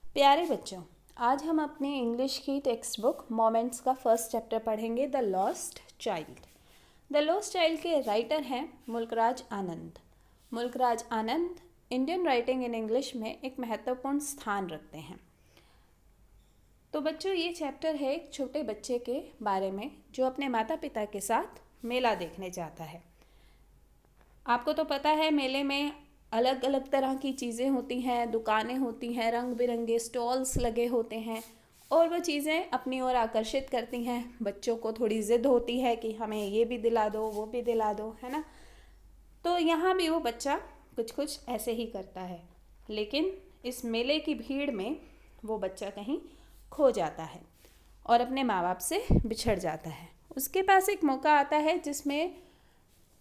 प्यारे बच्चों, आज हम अपनी इंग्लिश की टेक्स्ट बुक मोमेंट्स का फर्स्ट चैप्टर पढ़ेंगे, the lost child. The lost child के राइटर हैं मुल्कराज आनंद। मुल्कराज आनंद इंडियन राइटिंग इन इंग्लिश में एक महत्वपूर्ण स्थान रखते हैं। तो बच्चों, ये चैप्टर है एक छोटे बच्चे के बारे में जो अपने माता पिता के साथ मेला देखने जाता है। आपको तो पता है, मेले में अलग अलग तरह की चीज़ें होती हैं, दुकानें होती हैं, रंग बिरंगे स्टॉल्स लगे होते हैं और वो चीज़ें अपनी ओर आकर्षित करती हैं। बच्चों को थोड़ी ज़िद होती है कि हमें ये भी दिला दो, वो भी दिला दो, है ना। तो यहाँ भी वो बच्चा कुछ कुछ ऐसे ही करता है, लेकिन इस मेले की भीड़ में वो बच्चा कहीं खो जाता है और अपने माँ बाप से बिछड़ जाता है। उसके पास एक मौका आता है जिसमें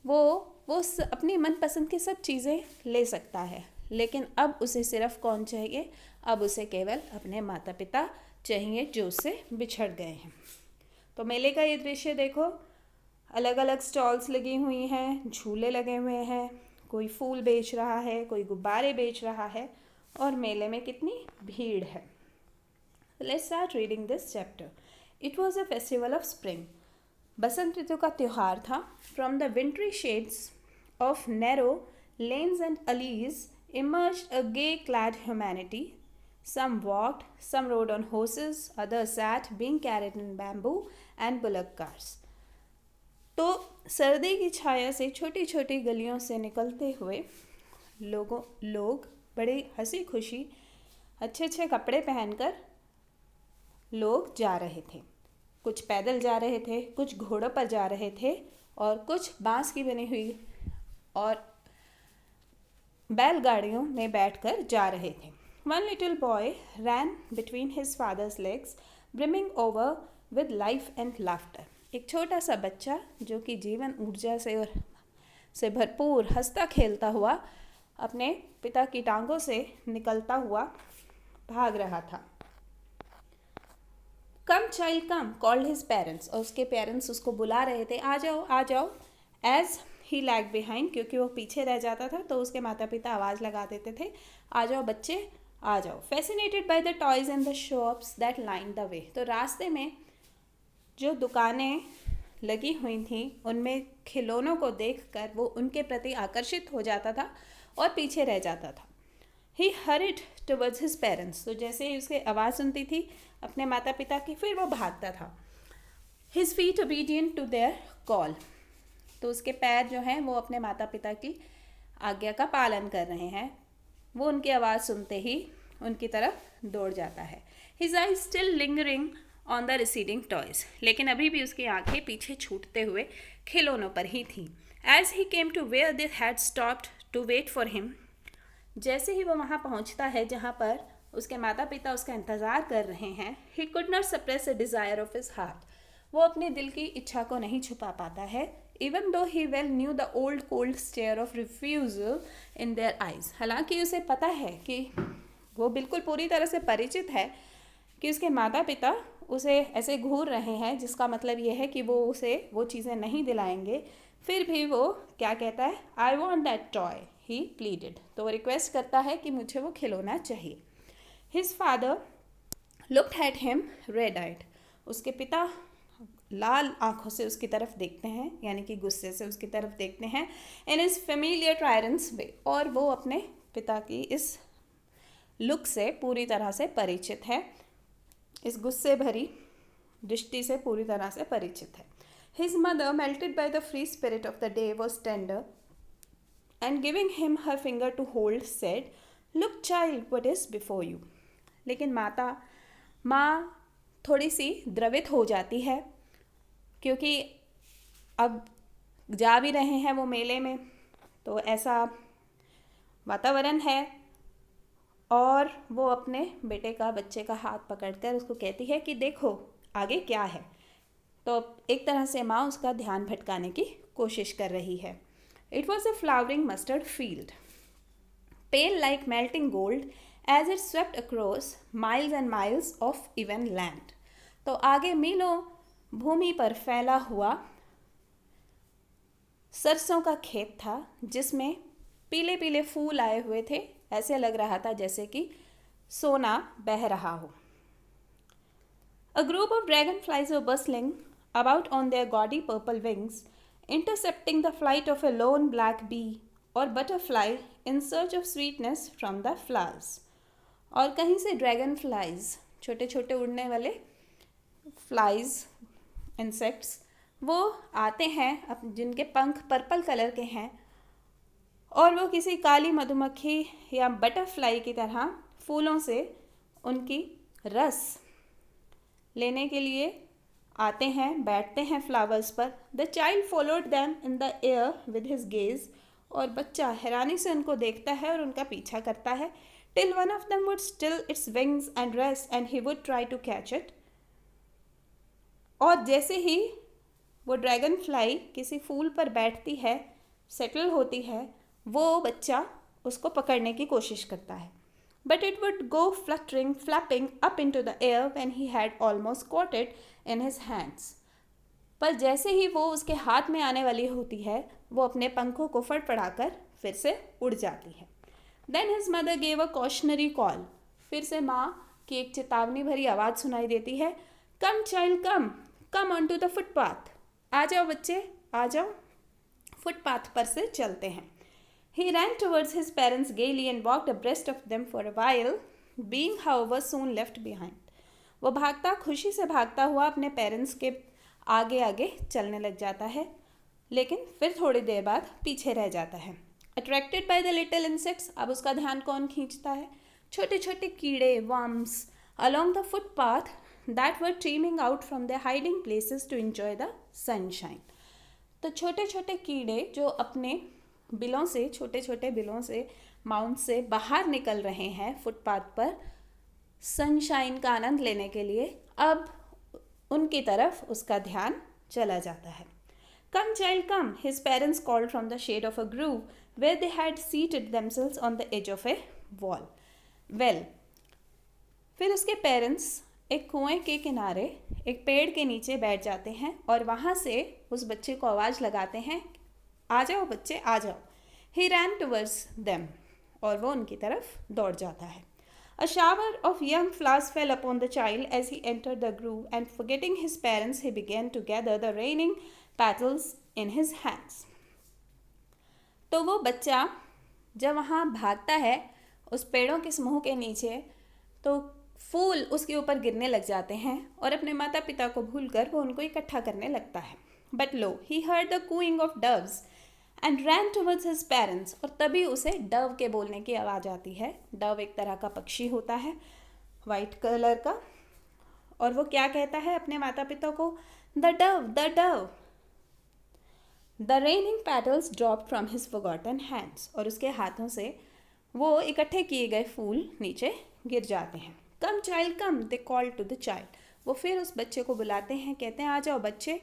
वो अपनी मनपसंद की सब चीज़ें ले सकता है, लेकिन अब उसे सिर्फ कौन चाहिए? अब उसे केवल अपने माता पिता चाहिए जो उससे बिछड़ गए हैं। तो मेले का ये दृश्य देखो, अलग अलग स्टॉल्स लगी हुई हैं, झूले लगे हुए हैं, कोई फूल बेच रहा है, कोई गुब्बारे बेच रहा है और मेले में कितनी भीड़ है। Let's start reading this chapter. It was a festival of spring. बसंत ऋतु का त्यौहार था। From the wintry shades of narrow lanes and alleys emerged a gay-clad humanity. Some walked, some rode on horses, others sat, being carried in bamboo and bullock carts. तो सर्दी की छाया से छोटी छोटी गलियों से निकलते हुए लोग बड़े हंसी खुशी अच्छे अच्छे कपड़े पहनकर लोग जा रहे थे। कुछ पैदल जा रहे थे, कुछ घोड़ों पर जा रहे थे और कुछ बांस की बनी हुई और बैलगाड़ियों में बैठकर जा रहे थे। One little boy ran between his father's legs, brimming over with life and laughter. एक छोटा सा बच्चा जो कि जीवन ऊर्जा से भरपूर हंसता खेलता हुआ अपने पिता की टांगों से निकलता हुआ भाग रहा था। Come child come, called his parents. और उसके पेरेंट्स उसको बुला रहे थे, आ जाओ आ जाओ। As ही लैग बिहाइंड, क्योंकि वो पीछे रह जाता था तो उसके माता पिता आवाज़ लगा देते थे, आ जाओ बच्चे आ जाओ। Fascinated by the toys and the shops that line the way. तो रास्ते में जो दुकानें लगी हुई थी उनमें खिलौनों को देखकर वो उनके प्रति आकर्षित हो जाता था और पीछे रह जाता था। ही हरिड टुवर्ड्स हिज पेरेंट्स। तो जैसे ही उसकी आवाज़ सुनती थी अपने माता पिता की, फिर वो भागता था। His feet obedient to their call. तो उसके पैर जो हैं वो अपने माता पिता की आज्ञा का पालन कर रहे हैं। वो उनकी आवाज़ सुनते ही उनकी तरफ दौड़ जाता है। His eyes still lingering on the receding toys. लेकिन अभी भी उसकी आंखें पीछे छूटते हुए खिलौनों पर ही थीं। As he came to where they had stopped to wait for him. जैसे ही वो वहाँ पहुँचता है जहाँ पर उसके माता पिता उसका इंतज़ार कर रहे हैं, he could not suppress a desire of his heart. वो अपने दिल की इच्छा को नहीं छुपा पाता है। Even though he well knew the old cold stare of refusal in their eyes. हालांकि उसे पता है कि वो बिल्कुल पूरी तरह से परिचित है कि उसके माता पिता उसे ऐसे घूर रहे हैं, जिसका मतलब ये है कि वो उसे वो चीज़ें नहीं दिलाएंगे। फिर भी वो क्या कहता है? I want that toy, he pleaded. तो वो रिक्वेस्ट करता है कि मुझे वो खिलौना चाहिए। His father looked at him red-eyed. उसके पिता लाल आंखों से उसकी तरफ देखते हैं, यानी कि गुस्से से उसकी तरफ देखते हैं। इन इज फेमिलियर ट्रायरेंस वे। और वो अपने पिता की इस लुक से पूरी तरह से परिचित है, इस गुस्से भरी दृष्टि से पूरी तरह से परिचित है। His mother, melted by the free spirit of the day, was tender and giving him her finger to hold said, look child, what is before you. लेकिन माँ थोड़ी सी द्रवित हो जाती है, क्योंकि अब जा भी रहे हैं वो मेले में, तो ऐसा वातावरण है। और वो अपने बच्चे का हाथ पकड़कर उसको कहती है कि देखो आगे क्या है। तो एक तरह से माँ उसका ध्यान भटकाने की कोशिश कर रही है। It was a flowering mustard field, pale like melting gold as it swept across miles and miles of even land. तो आगे मीलों भूमि पर फैला हुआ सरसों का खेत था, जिसमें पीले पीले फूल आए हुए थे। ऐसे लग रहा था जैसे कि सोना बह रहा हो। A group of dragonflies were bustling about on their gaudy purple wings, intercepting the flight of a lone black bee or butterfly in search of sweetness from the flowers. और कहीं से ड्रैगन फ्लाइज, छोटे छोटे उड़ने वाले flies, insects, वो आते हैं जिनके पंख पर्पल कलर के हैं, और वो किसी काली मधुमक्खी या बटरफ्लाई की तरह फूलों से उनकी रस लेने के लिए आते हैं, बैठते हैं फ्लावर्स पर। The child followed them in the air with his gaze, और बच्चा हैरानी से उनको देखता है और उनका पीछा करता है। Till one of them would still its wings and rest and he would try to catch it. और जैसे ही वो ड्रैगन फ्लाई किसी फूल पर बैठती है, सेटल होती है, वो बच्चा उसको पकड़ने की कोशिश करता है। But it would go fluttering, flapping up into the air when he had almost caught it in his hands. पर जैसे ही वो उसके हाथ में आने वाली होती है, वो अपने पंखों को फड़फड़ाकर फिर से उड़ जाती है। Then his mother gave a cautionary call. फिर से माँ की एक चेतावनी भरी आवाज़ सुनाई देती है। Come child, come onto the footpath. आ जाओ बच्चे, आ जाओ, फुटपाथ पर से चलते हैं। He ran towards his parents gaily and walked abreast of them for a while, being however soon left behind. वो भागता, खुशी से भागता हुआ अपने पेरेंट्स के आगे आगे चलने लग जाता है, लेकिन फिर थोड़ी देर बाद पीछे रह जाता है। Attracted by the little insects, अब उसका ध्यान कौन खींचता है? छोटे छोटे कीड़े, worms, along the footpath that were streaming out from their hiding places to enjoy the sunshine. तो छोटे छोटे कीड़े जो अपने बिलों से, छोटे छोटे बिलों से, माउंट से बाहर निकल रहे हैं फुटपाथ पर सनशाइन का आनंद लेने के लिए, अब उनकी तरफ उसका ध्यान चला जाता है। Come child, come, his parents called from the shade of a grove where they had seated themselves on the edge of a wall. Well, फिर उसके पेरेंट्स एक कुएं के किनारे एक पेड़ के नीचे बैठ जाते हैं और वहाँ से उस बच्चे को आवाज़ लगाते हैं, आ जाओ बच्चे, आ जाओ। He ran towards them, और वो उनकी तरफ दौड़ जाता है। A shower of young flowers fell upon the child as he entered the grove, and forgetting his parents, he began to gather the raining petals in his hands. तो वो बच्चा जब वहाँ भागता है उस पेड़ों के समूह के नीचे, तो फूल उसके ऊपर गिरने लग जाते हैं और अपने माता पिता को भूलकर वो उनको इकट्ठा करने लगता है। But lo, he heard the cooing of doves and ran towards his parents. और तभी उसे डव के बोलने की आवाज़ आती है। डव एक तरह का पक्षी होता है, वाइट कलर का, और वो क्या कहता है अपने माता पिता को? The dove, the dove. The raining petals dropped from his forgotten hands. और उसके हाथों से वो इकट्ठे किए गए फूल नीचे गिर जाते हैं। Come child, come, they called to the child. वो फिर उस बच्चे को बुलाते हैं, कहते हैं आ जाओ बच्चे,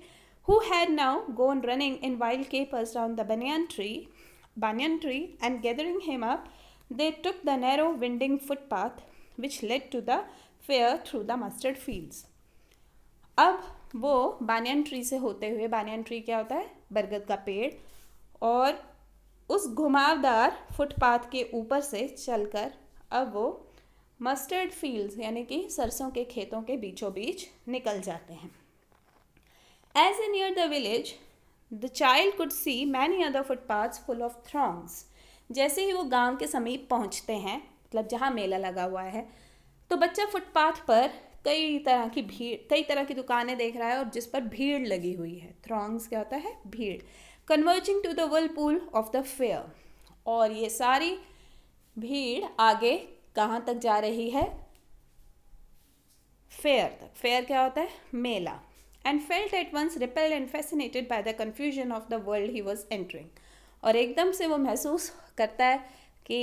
who had now gone running in wild capers round the banyan tree, and gathering him up, they took the narrow winding footpath which led to the fair through the mustard fields. अब वो banyan tree से होते हुए, banyan tree क्या होता है? बरगद का पेड़, और उस घुमावदार फुटपाथ के ऊपर से चलकर अब वो मस्टर्ड फील्ड्स यानी कि सरसों के खेतों के बीचों बीच निकल जाते हैं। As he neared the village, the child could see many other footpaths full of throngs. जैसे ही वो गांव के समीप पहुंचते हैं, मतलब जहां मेला लगा हुआ है, तो बच्चा फुटपाथ पर कई तरह की दुकानें देख रहा है और जिस पर भीड़ लगी हुई है। थ्रॉन्ग्स क्या होता है? भीड़। Converging to the whirlpool of the fair. और ये सारी भीड़ आगे कहाँ तक जा रही है? फेयर तक। फेयर क्या होता है? मेला। And felt at once repelled and fascinated by the confusion of the world he was entering. और एकदम से वो महसूस करता है कि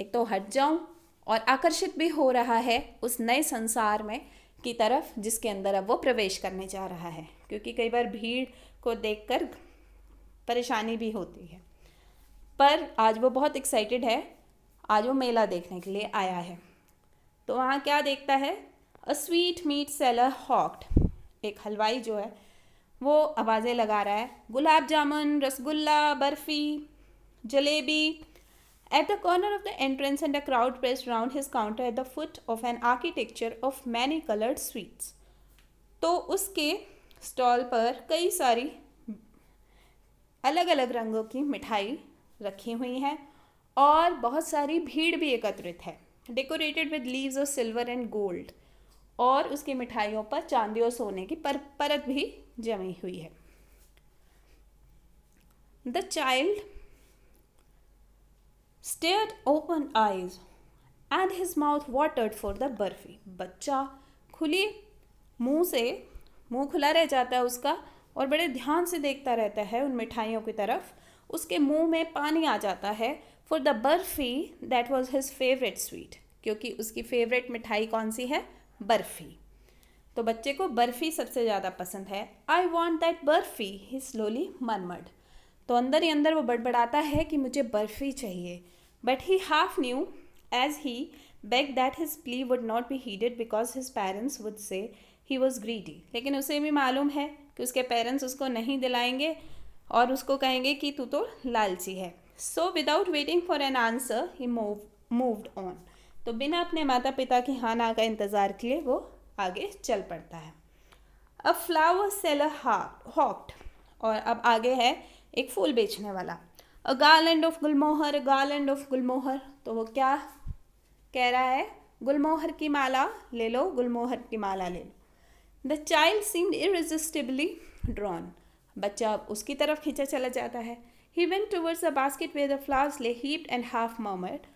एक तो हट जाऊं, और आकर्षित भी हो रहा है उस नए संसार में की तरफ जिसके अंदर अब वो प्रवेश करने जा रहा है, क्योंकि कई बार भीड़ को देखकर परेशानी भी होती है। पर आज वो बहुत एक्साइटेड है, आज वो मेला देखने के लिए आया है। तो वहाँ क्या देखता है? अ स्वीट मीट सेलर हॉक्ड, एक हलवाई जो है वो आवाज़ें लगा रहा है, gulab jamun, rasgulla, barfi, jalebi, At the corner of the entrance and a crowd pressed round his counter at the foot of an architecture of many colored sweets. तो उसके स्टॉल पर कई सारी अलग अलग रंगों की मिठाई रखी हुई हैं और बहुत सारी भीड़ भी एकत्रित है. Decorated with leaves of silver and gold. और उसकी मिठाइयों पर चांदी और सोने की परत भी जमी हुई है. The child stared open eyes and his mouth watered for the barfi. बच्चा खुली मुंह से मुंह खुला रह जाता है उसका और बड़े ध्यान से देखता रहता है उन मिठाइयों की तरफ. उसके मुंह में पानी आ जाता है for the barfi that was his favourite sweet. क्योंकि उसकी फेवरेट मिठाई कौन सी है? बर्फी. तो बच्चे को बर्फी सबसे ज़्यादा पसंद है. I want that barfi he slowly murmured. तो अंदर ही अंदर वो बड़बड़ाता है कि मुझे बर्फी चाहिए. But he half knew as he begged that his plea would not be heeded because his parents would say he was greedy. लेकिन उसे भी मालूम है कि उसके पेरेंट्स उसको नहीं दिलाएंगे और उसको कहेंगे कि तू तो लालची है. So without waiting for an answer he moved on. तो बिना अपने माता पिता की हाँ ना का इंतज़ार किए वो आगे चल पड़ता है. A flower seller hawked. और अब आगे है एक फूल बेचने वाला. A garland of Gulmohar, a garland of गुलमोहर. तो वो क्या कह रहा है? गुलमोहर की माला ले लो, गुलमोहर की माला ले लो. The child seemed irresistibly drawn. बच्चा उसकी तरफ खींचा चला जाता है. He went towards the basket where the flowers lay heaped and half murmured.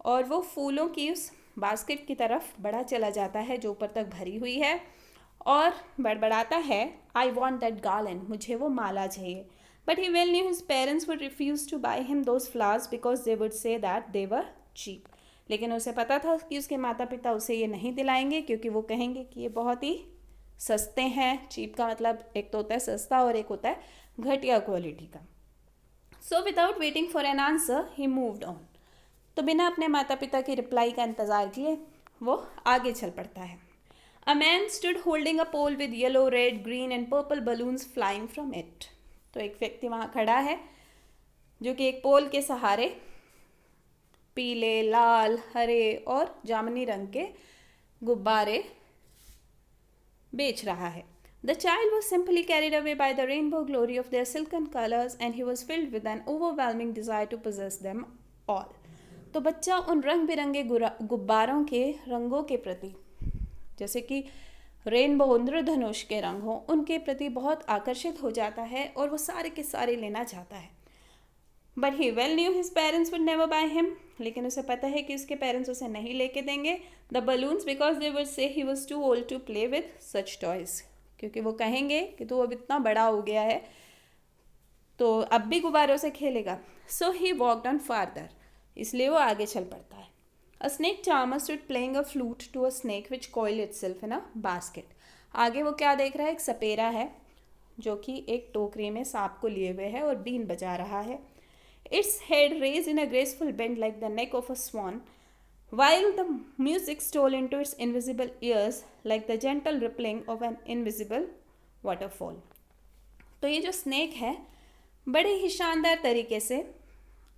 और वो फूलों की उस बास्केट की तरफ बढ़ा चला जाता है जो ऊपर तक भरी हुई है और बड़बड़ाता है आई वॉन्ट दैट गार्लैंड. मुझे वो माला चाहिए. But he well knew his parents would refuse to buy him those flowers because they would say that they were cheap. लेकिन उसे पता था कि उसके माता पिता उसे ये नहीं दिलाएंगे क्योंकि वो कहेंगे कि ये बहुत ही सस्ते हैं. चीप का मतलब एक तो होता है सस्ता और एक होता है घटिया क्वालिटी का. So without waiting for an answer he moved on. तो बिना अपने माता पिता की रिप्लाई का इंतज़ार किए वो आगे चल पड़ता है. A man stood holding a pole with yellow, red, green and purple balloons flying from it. तो एक व्यक्ति वहाँ खड़ा है जो कि एक पोल के सहारे पीले, लाल, हरे और जामुनी रंग के गुब्बारे बेच रहा है. The child was simply carried away by the rainbow glory of their silken colors and he was filled with an overwhelming desire to possess them all. तो बच्चा उन रंग बिरंगे गुब्बारों के रंगों के प्रति, जैसे कि रेनबो इंद्रधनुष के रंग हों, उनके प्रति बहुत आकर्षित हो जाता है और वो सारे के सारे लेना चाहता है. But he well knew his parents would never by him. लेकिन उसे पता है कि उसके पेरेंट्स उसे नहीं लेके देंगे the balloons because they would say he was too old to play with such toys. क्योंकि वो कहेंगे कि तू अब इतना बड़ा हो गया है तो अब भी गुब्बारों से खेलेगा. So he walked on farther. इसलिए वो आगे चल पड़ता है. A snake charmer stood playing a flute to a snake which coiled itself in a basket. आगे वो क्या देख रहा है? एक सपेरा है जो कि एक टोकरी में सांप को लिए हुए है और बीन बजा रहा है. Its head raised in a graceful bend like the neck of a swan, while the music stole into its invisible ears like the gentle rippling of an invisible waterfall. तो ये जो स्नेक है बड़े ही शानदार तरीके से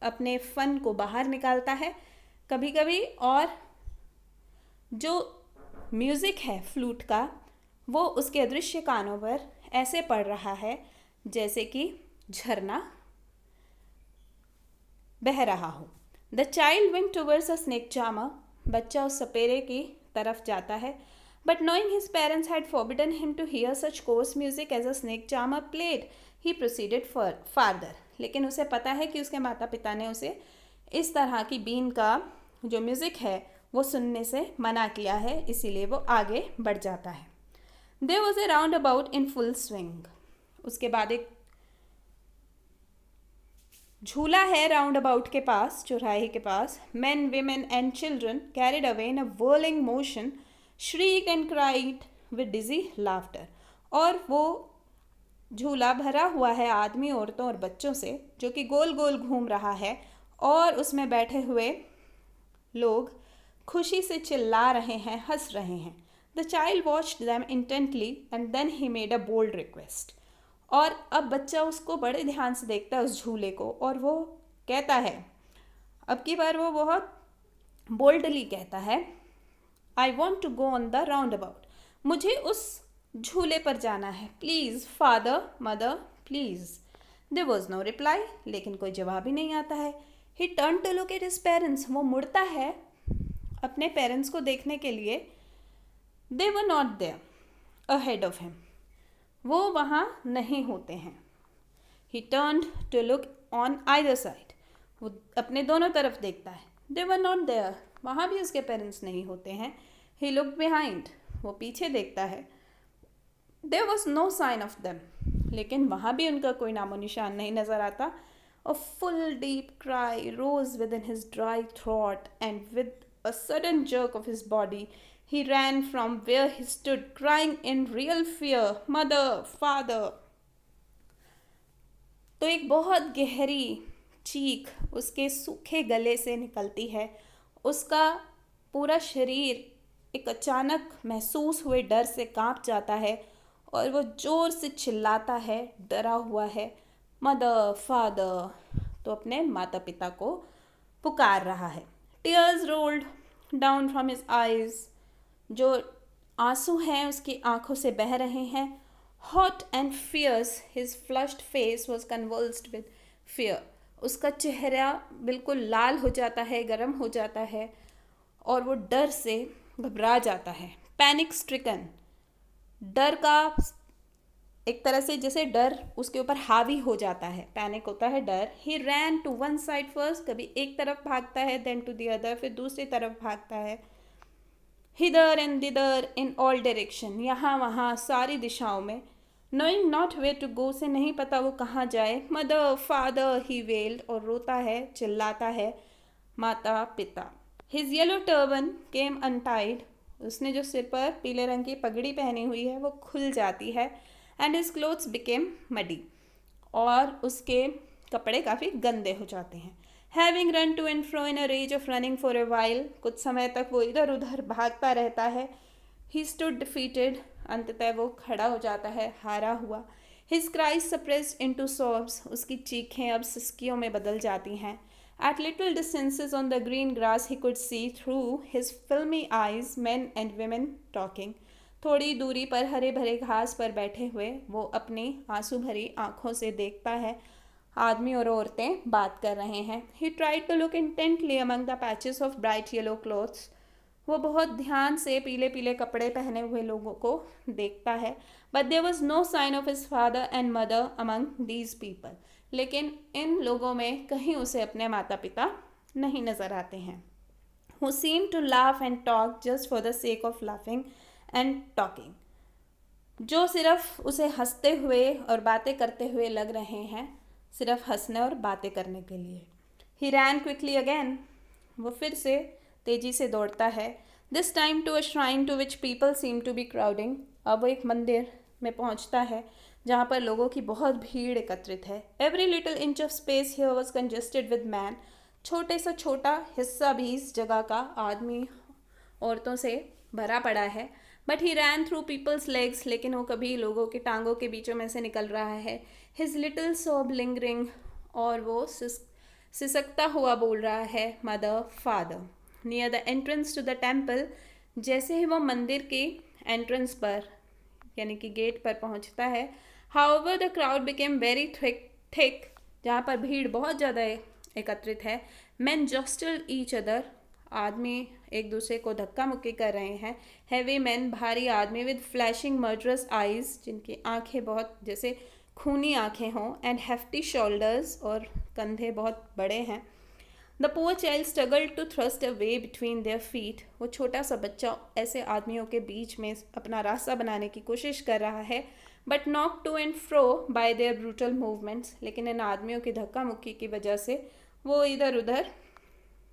अपने फन को बाहर निकालता है कभी कभी, और जो म्यूज़िक है फ्लूट का वो उसके अदृश्य कानों पर ऐसे पड़ रहा है जैसे कि झरना बह रहा हो. The child went towards a snake charmer. बच्चा उस सपेरे की तरफ जाता है. But knowing his parents had forbidden him to hear such coarse music as a snake charmer played he proceeded farther. लेकिन उसे पता है कि उसके माता पिता ने उसे इस तरह की बीन का जो म्यूज़िक है वो सुनने से मना किया है, इसीलिए वो आगे बढ़ जाता है. There was a roundabout in full swing. उसके बाद एक झूला है राउंड अबाउट के पास, चौराहे के पास. Men, women and children carried away in a whirling motion shriek and cried with dizzy laughter. और वो झूला भरा हुआ है आदमी, औरतों और बच्चों से जो कि गोल गोल घूम रहा है और उसमें बैठे हुए लोग खुशी से चिल्ला रहे हैं, हंस रहे हैं. The child watched them intently and then he made a bold request. और अब बच्चा उसको बड़े ध्यान से देखता है उस झूले को और वो कहता है अब की बार वो बहुत बोल्डली कहता है, I want to go on the round अबाउट, मुझे उस झूले पर जाना है, please father mother please. There was no reply, लेकिन कोई जवाब ही नहीं आता है। He turn to look at his parents, वो मुड़ता है अपने पेरेंट्स को देखने के लिए। They were not there ahead of him, वो वहाँ नहीं होते हैं। He turn to look on either side, वो अपने दोनों तरफ देखता है। दे वर नॉट देयर, वहाँ भी उसके पेरेंट्स नहीं होते हैं। ही लुक बिहाइंड, वो पीछे देखता है। There was no sign of them, लेकिन वहाँ भी उनका कोई नामो निशान नहीं नज़र आता। A full deep cry rose within his dry throat and with a sudden jerk of his body he ran from where he stood, crying in real fear, mother, father. तो एक बहुत गहरी चीख उसके सूखे गले से निकलती है। उसका पूरा शरीर एक अचानक महसूस हुए डर से कांप जाता है और वो जोर से चिल्लाता है, डरा हुआ है, मदर फादर, तो अपने माता पिता को पुकार रहा है। Tears rolled down from his eyes, जो आंसू हैं उसकी आंखों से बह रहे हैं। Hot and fierce his flushed face was convulsed with fear, उसका चेहरा बिल्कुल लाल हो जाता है, गर्म हो जाता है और वो डर से घबरा जाता है। पैनिक स्ट्रिकन, डर का एक तरह से जैसे डर उसके ऊपर हावी हो जाता है, पैनिक होता है डर। He ran to one side first, कभी एक तरफ भागता है, देन टू द अदर, फिर दूसरी तरफ भागता है। Hither and thither in all direction, यहाँ वहाँ सारी दिशाओं में। Knowing not where to go, से नहीं पता वो कहाँ जाए। मदर फादर ही वेल्ड, और रोता है, चिल्लाता है, माता पिता। हिज येलो टर्बन केम अनटाइड, उसने जो सिर पर पीले रंग की पगड़ी पहनी हुई है वो खुल जाती है। And his clothes became muddy, और उसके कपड़े काफ़ी गंदे हो जाते हैं। Having run to and fro in a rage of running for a while, कुछ समय तक वो इधर उधर भागता रहता है। He stood defeated, अंततः वो खड़ा हो जाता है, हारा हुआ। His cries suppressed into sobs, उसकी चीखें अब सिसकियों में बदल जाती हैं। At little distances on the green grass he could see through his filmy eyes men and women talking. थोड़ी दूरी पर हरे भरे घास पर बैठे हुए वो अपनी आंसू भरी आंखों से देखता है, आदमी और औरतें बात कर रहे हैं। He tried to look intently among the patches of bright yellow clothes, वो बहुत ध्यान से पीले पीले कपड़े पहने हुए लोगों को देखता है। But there was no sign of his father and mother among these people, लेकिन इन लोगों में कहीं उसे अपने माता पिता नहीं नज़र आते हैं। Who seem to laugh and talk just for the sake of laughing and talking, जो सिर्फ उसे हंसते हुए और बातें करते हुए लग रहे हैं, सिर्फ हंसने और बातें करने के लिए। ही रैन क्विकली अगेन, वो फिर से तेजी से दौड़ता है। This time to a shrine to which people seem to be crowding, अब वो एक मंदिर में पहुंचता है जहाँ पर लोगों की बहुत भीड़ एकत्रित है। Every little inch of space here was congested with man, छोटे सा छोटा हिस्सा भी इस जगह का आदमी औरतों से भरा पड़ा है। But he ran through people's legs, लेकिन वो कभी लोगों के टांगों के बीचों में से निकल रहा है। हिज लिटिल सॉब लिंगरिंग, और वो सिसकता हुआ बोल रहा है, mother father. Near the entrance to the temple, जैसे ही वो मंदिर की एंट्रेंस पर यानी कि गेट पर पहुंचता है, however the crowd became very thick, जहाँ पर भीड़ बहुत ज़्यादा एकत्रित है। मैन जस्टल्ड ईच अदर, आदमी एक दूसरे को धक्का मुक्की कर रहे हैं। हैवी मैन, भारी आदमी, विद फ्लैशिंग मर्डरस आइज, जिनकी आंखें बहुत जैसे खूनी आंखें हों, एंड हेफ्टी शोल्डर्स, और कंधे बहुत बड़े हैं। The poor child struggle to thrust a way between their feet, वो छोटा सा बच्चा ऐसे आदमियों के बीच में अपना रास्ता बनाने की कोशिश कर रहा है। But knock to and fro by their brutal movements, लेकिन इन आदमियों की धक्का मुक्की की वजह से वो इधर उधर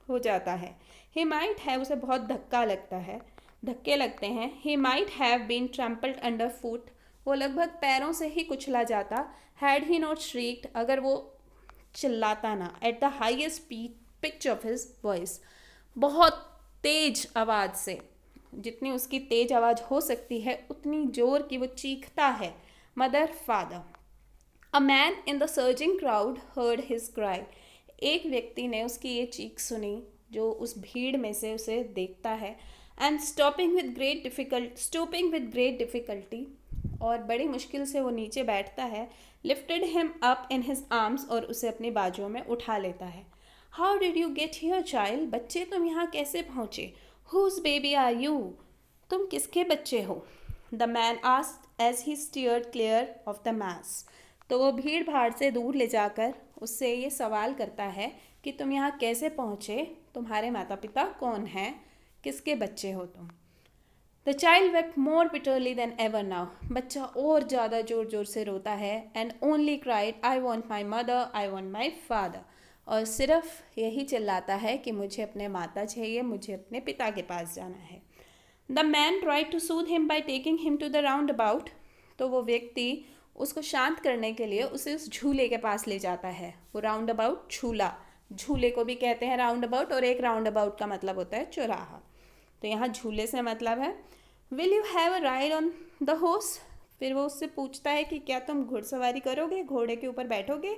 हो जाता है। ही माइट हैव, उसे बहुत धक्का लगता है, धक्के लगते हैं। He might have been trampled under foot, वो लगभग पैरों से ही कुचला जाता। हैड ही नॉट श्रीक्ड, अगर वो चिल्लाता ना। At the highest pitch of his voice, बहुत तेज आवाज़ से, जितनी उसकी तेज आवाज़ हो सकती है उतनी जोर की वो चीखता है, mother father. A man in the surging crowd heard his cry, एक व्यक्ति ने उसकी ये चीख सुनी जो उस भीड़ में से उसे देखता है, and stooping with great difficulty, और बड़ी मुश्किल से वो नीचे बैठता है, lifted him up in his arms, और उसे अपनी बाजुओं में उठा लेता है। How did you get here child, बच्चे तुम यहाँ कैसे पहुँचे? हुज बेबी आर यू, तुम किसके बच्चे हो? The man asked as he steered clear of the mess, तो वो भीड़ भाड़ से दूर ले जाकर उससे ये सवाल करता है कि तुम यहाँ कैसे पहुँचे, तुम्हारे माता पिता कौन हैं, किसके बच्चे हो तुम? The child wept more bitterly then ever now, बच्चा और ज़्यादा ज़ोर ज़ोर से रोता है, and only cried I want my mother, I want my father, और सिर्फ यही चिल्लाता है कि मुझे अपने माता चाहिए, मुझे अपने पिता के पास जाना है। The man tried to soothe him by taking him to the round about, तो वो व्यक्ति उसको शांत करने के लिए उसे उस झूले के पास ले जाता है। वो राउंड अबाउट झूला, झूले को भी कहते हैं राउंड अबाउट, और एक राउंड अबाउट का मतलब होता है चौराहा। तो यहाँ झूले से मतलब है will you have a ride on the horse, फिर वो उससे पूछता है कि क्या तुम घुड़सवारी करोगे, घोड़े के ऊपर बैठोगे?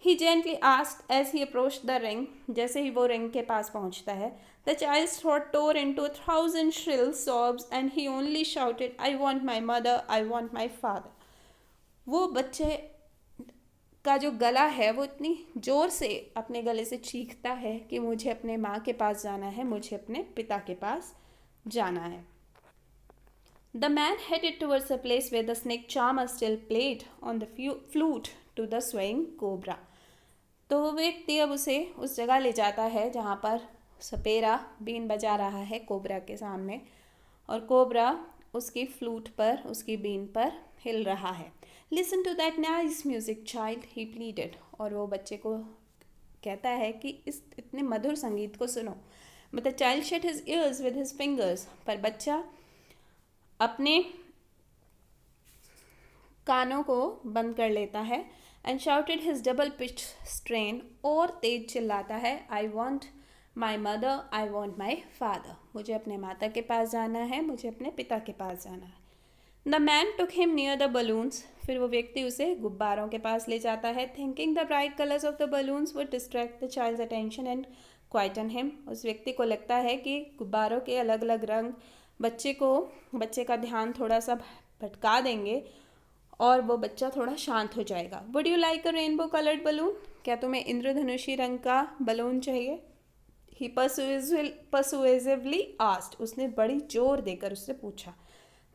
He gently asked as he approached the ring, जैसे ही वो रिंग के पास पहुंचता है। The child's throat tore into 1,000 shrill sobs and he only shouted, I want my mother, I want my father. वो बच्चे का जो गला है वो इतनी ज़ोर से अपने गले से चीखता है कि मुझे अपने माँ के पास जाना है, मुझे अपने पिता के पास जाना है। The man headed towards a place where the snake charmer still played on the flute to the swaying cobra. तो वो व्यक्ति अब उसे उस जगह ले जाता है जहाँ पर सपेरा बीन बजा रहा है कोबरा के सामने, और कोबरा उसकी फ्लूट पर, उसकी बीन पर हिल रहा है। Listen to that nice music child, he pleaded, और वो बच्चे को कहता है कि इस इतने मधुर संगीत को सुनो। But the child shut his years with his fingers, पर बच्चा अपने कानों को बंद कर लेता है, and shouted his double pitch strain, और तेज चिल्लाता है, I want my mother, I want my father, मुझे अपने माता के पास जाना है, मुझे अपने पिता के पास जाना है। The man took him near the balloons, फिर वो व्यक्ति उसे गुब्बारों के पास ले जाता है, thinking the bright colours of the balloons would distract the child's attention and quieten him, उस व्यक्ति को लगता है कि गुब्बारों के अलग अलग रंग बच्चे का ध्यान थोड़ा सा भटका देंगे और वो बच्चा थोड़ा शांत हो जाएगा। Would you like a rainbow coloured balloon, क्या तुम्हें इंद्रधनुषी रंग का बलून चाहिए? ही persuasively asked, उसने बड़ी जोर देकर उससे पूछा।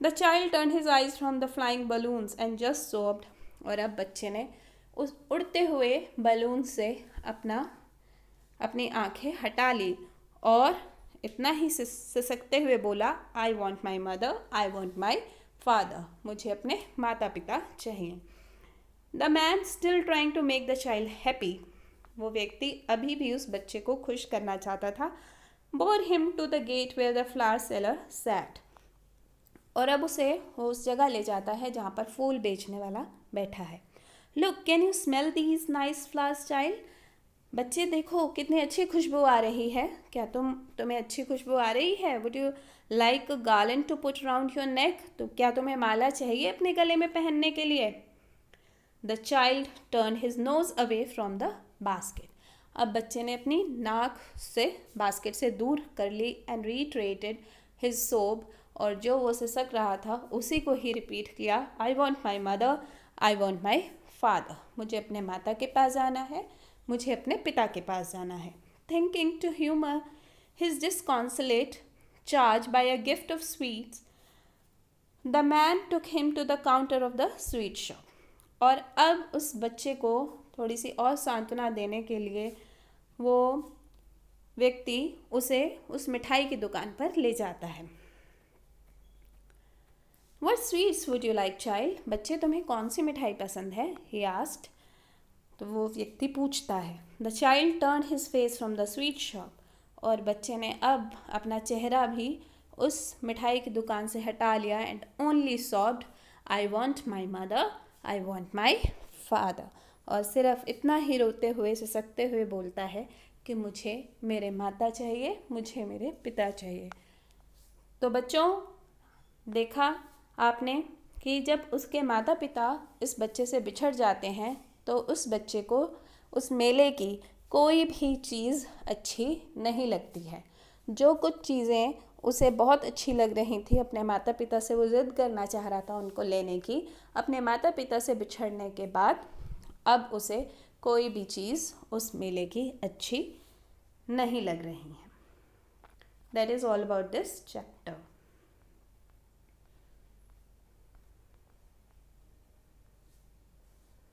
The child turn his eyes from the flying balloons and just sobbed, और अब बच्चे ने उस उड़ते हुए बलून से अपनी आंखें हटा ली और इतना ही सिसकते हुए बोला, I want my mother, I want my father, मुझे अपने माता पिता चाहिए। The man still trying to make the child happy, वो व्यक्ति अभी भी उस बच्चे को खुश करना चाहता था। Bore him to the gate where the flower seller sat, और अब उसे वो उस जगह ले जाता है जहाँ पर फूल बेचने वाला बैठा है। Look, can you smell these nice flowers child, बच्चे देखो कितनी अच्छी खुशबू आ रही है, क्या तुम्हें अच्छी खुशबू आ रही है? Would you like a garland to put around your neck, तो क्या तुम्हें माला चाहिए अपने गले में पहनने के लिए? The child turn his nose away from the basket, अब बच्चे ने अपनी नाक से बास्केट से दूर कर ली, एंड रीट्रेटेड हिज सोब, और जो वो सिसक रहा था उसी को ही रिपीट किया, आई want my mother, I want my father, मुझे अपने माता के पास जाना है, मुझे अपने पिता के पास जाना है। Thinking to humour his disconsolate charge by a gift of sweets, the man took him to the counter of the sweet shop, और अब उस बच्चे को थोड़ी सी और सांत्वना देने के लिए वो व्यक्ति उसे उस मिठाई की दुकान पर ले जाता है। What sweets would you like, child? बच्चे तुम्हें कौन सी मिठाई पसंद है? He asked. तो वो व्यक्ति पूछता है। The child turned his face from the sweet shop, और बच्चे ने अब अपना चेहरा भी उस मिठाई की दुकान से हटा लिया, and only sobbed, I want my mother, I want my father, और सिर्फ इतना ही रोते हुए सिसकते हुए बोलता है कि मुझे मेरे माता चाहिए, मुझे मेरे पिता चाहिए। तो बच्चों, देखा आपने कि जब उसके माता पिता इस बच्चे से बिछड़ जाते हैं तो उस बच्चे को उस मेले की कोई भी चीज़ अच्छी नहीं लगती है। जो कुछ चीज़ें उसे बहुत अच्छी लग रही थी, अपने माता पिता से वो ज़िद करना चाह रहा था उनको लेने की, अपने माता पिता से बिछड़ने के बाद अब उसे कोई भी चीज़ उस मेले की अच्छी नहीं लग रही है। That is all about this chapter.